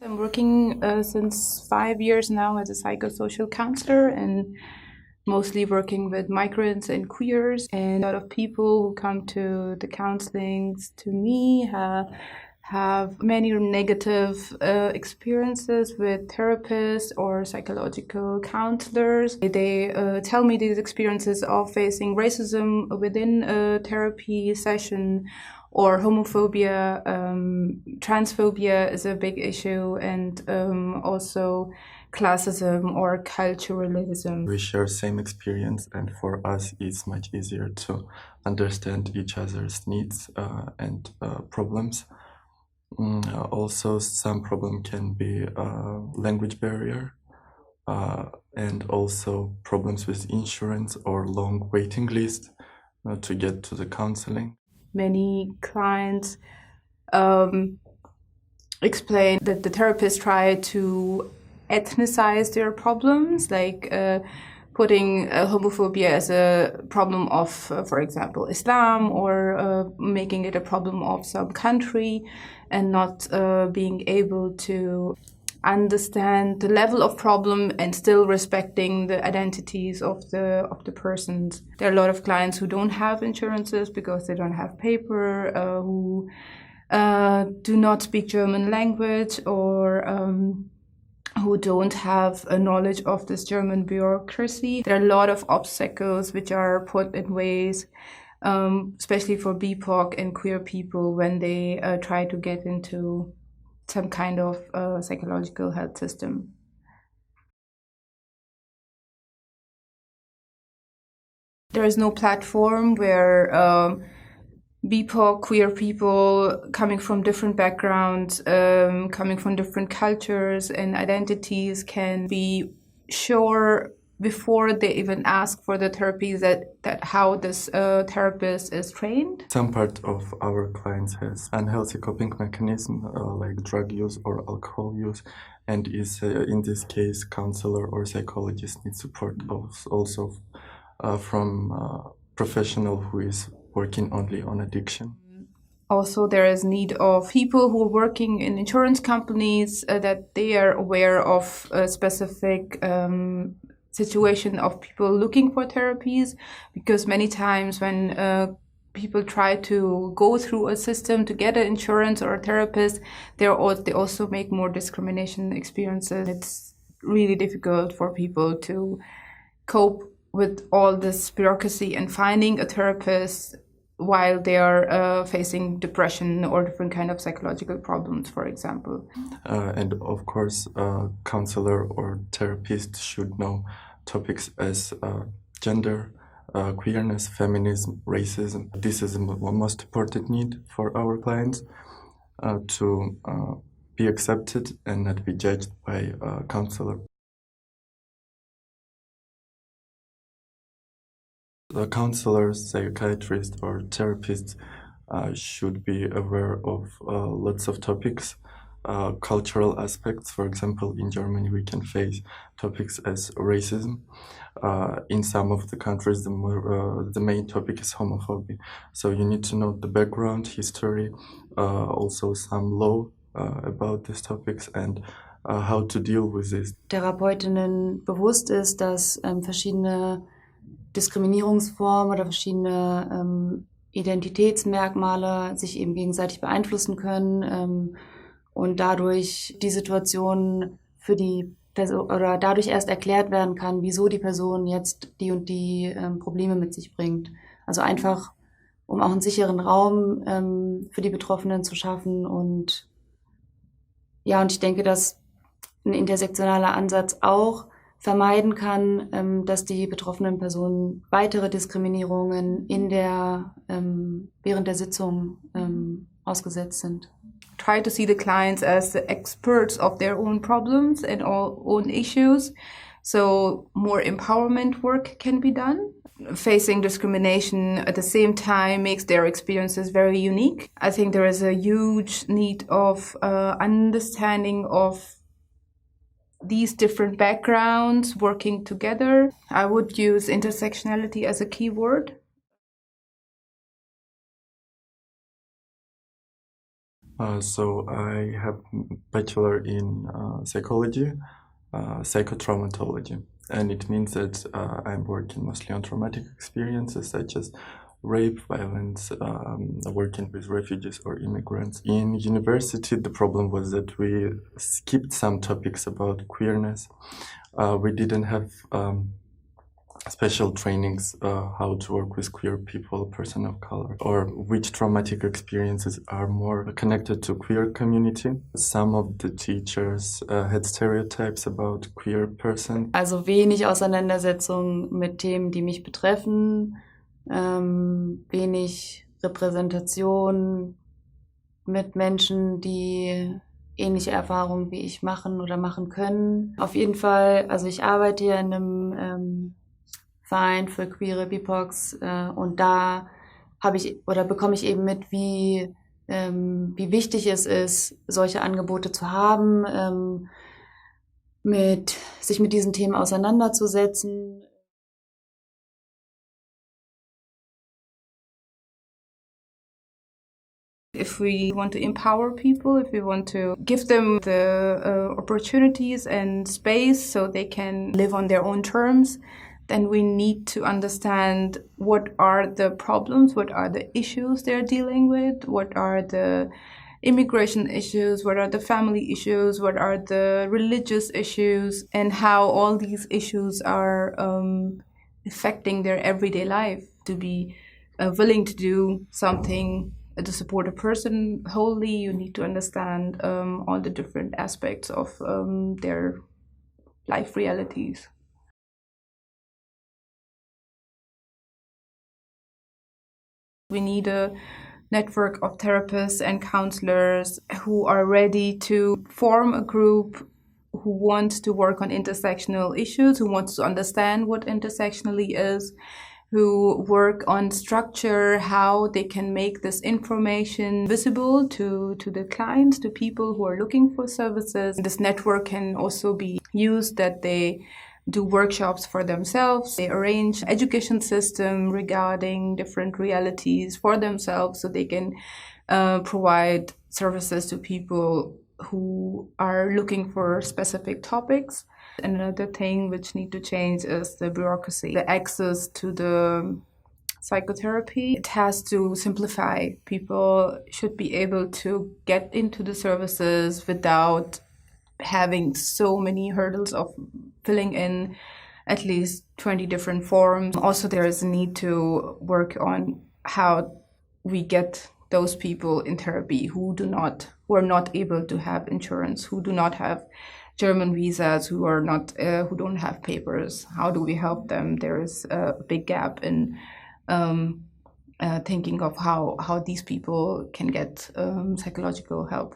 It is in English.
I'm working since 5 years now as a psychosocial counselor and mostly working with migrants and queers. And a lot of people who come to the counselings to me have many negative experiences with therapists or psychological counselors. They tell me these experiences of facing racism within a therapy session, or homophobia, transphobia is a big issue, and also classism or culturalism. We share same experience, and for us it's much easier to understand each other's needs and problems. Also, some problem can be language barrier and also problems with insurance or long waiting list to get to the counseling. Many clients explain that the therapists try to ethnicize their problems, like putting homophobia as a problem of, for example, Islam, or making it a problem of some country, and not being able to understand the level of problem and still respecting the identities of the persons. There are a lot of clients who don't have insurances because they don't have paper, who do not speak German language, or who don't have a knowledge of this German bureaucracy. There are a lot of obstacles which are put in ways, especially for BIPOC and queer people, when they try to get into some kind of psychological health system. There is no platform where BIPOC, queer people coming from different backgrounds, coming from different cultures and identities can be sure before they even ask for the therapy that how this therapist is trained. Some part of our clients has unhealthy coping mechanism like drug use or alcohol use, and is in this case counselor or psychologist needs support also from professional who is working only on addiction. Also, there is need of people who are working in insurance companies that they are aware of a specific situation of people looking for therapies, because many times when people try to go through a system to get an insurance or a therapist, they also make more discrimination experiences. It's really difficult for people to cope with all this bureaucracy and finding a therapist while they are facing depression or different kind of psychological problems, for example. And of course, counselor or therapist should know topics as gender, queerness, feminism, racism. This is the most important need for our clients to be accepted and not be judged by a counselor. The counselors, psychiatrists, or therapists should be aware of lots of topics, cultural aspects. For example, in Germany, we can face topics as racism. In some of the countries, the main topic is homophobia. So you need to know the background, history, also some law about these topics, and how to deal with this. Therapeutinnen bewusst ist, dass verschiedene Diskriminierungsformen oder verschiedene Identitätsmerkmale sich eben gegenseitig beeinflussen können und dadurch die Situation für die Person oder dadurch erst erklärt werden kann, wieso die Person jetzt die und die Probleme mit sich bringt. Also einfach, um auch einen sicheren Raum für die Betroffenen zu schaffen. Und ja, und ich denke, dass ein intersektionaler Ansatz auch vermeiden kann, dass die betroffenen Personen weitere Diskriminierungen während der Sitzung ausgesetzt sind. Try to see the clients as the experts of their own problems and own issues, so more empowerment work can be done. Facing discrimination at the same time makes their experiences very unique. I think there is a huge need of understanding of these different backgrounds working together. I would use intersectionality as a keyword. So I have bachelor in psychology, psychotraumatology, and it means that I'm working mostly on traumatic experiences such as rape, violence, working with refugees or immigrants. In university, the problem was that we skipped some topics about queerness. We didn't have special trainings how to work with queer people, person of color, or which traumatic experiences are more connected to queer community. Some of the teachers had stereotypes about queer person. Also wenig Auseinandersetzung mit Themen, die mich betreffen, wenig Repräsentation mit Menschen, die ähnliche Erfahrungen wie ich machen oder machen können. Auf jeden Fall, also ich arbeite hier in einem Verein für queere BIPOCs und da bekomme ich eben mit, wie wichtig es ist, solche Angebote zu haben, sich mit diesen Themen auseinanderzusetzen. If we want to empower people, if we want to give them the opportunities and space so they can live on their own terms, then we need to understand what are the problems, what are the issues they're dealing with, what are the immigration issues, what are the family issues, what are the religious issues, and how all these issues are affecting their everyday life. To be willing to do something to support a person wholly, you need to understand all the different aspects of their life realities. We need a network of therapists and counselors who are ready to form a group, who wants to work on intersectional issues, who wants to understand what intersectionally is, who work on structure, how they can make this information visible to the clients, to people who are looking for services. This network can also be used that they do workshops for themselves. They arrange education system regarding different realities for themselves so they can provide services to people who are looking for specific topics. Another thing which need to change is the bureaucracy, the access to the psychotherapy. It has to simplify. People should be able to get into the services without having so many hurdles of filling in at least 20 different forms. Also, there is a need to work on how we get those people in therapy who are not able to have insurance, who do not have German visas, who don't have papers. How do we help them? There is a big gap in thinking of how these people can get psychological help.